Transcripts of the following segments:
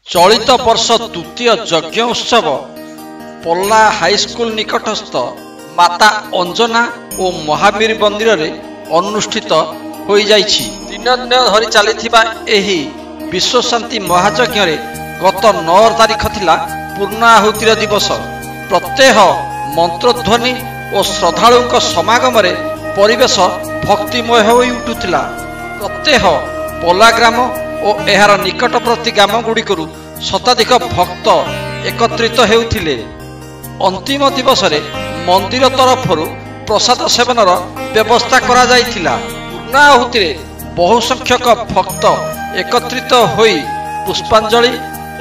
चलित वर्ष द्वितीय यज्ञ उत्सव पल्ला हाईस्कूल निकटस्थ माता अंजना और महावीर मंदिर रे अनुष्ठित हो जाइछि। दिन दिन धरी चलीथिबा एही विश्व शांति महायज्ञ रे गत 9 तारिख थिला पूर्णाहुतिर दिवस। प्रत्येह मंत्रध्वनि और श्रद्धालुंक समागम रे परिवेश भक्तिमय होई उठुथिला। प्रत्येह पल्ला ग्राम और एहार निकटवर्ती ग्राम गुड़िकरू शताधिक भक्त एकत्रित हेउथिले। अंतिम दिवस रे मंदिर तरफरु प्रसाद सेवनर व्यवस्था करा जाइथिला। पूर्णाहुति रे बहु संख्यक भक्त एकत्रित होई पुष्पांजलि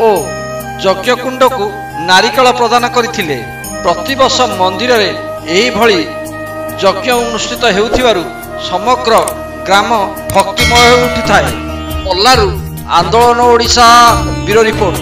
और यज्ञकुंड को नारिकेल प्रदान करथिले। प्रतिवर्ष मंदिर रे एही भली यज्ञ अनुष्ठित हेउथिबारु समग्र ग्राम भक्तिमय उठिथाए। पल्लारू आंदोलन ओडिशा ब्यूरो रिपोर्ट।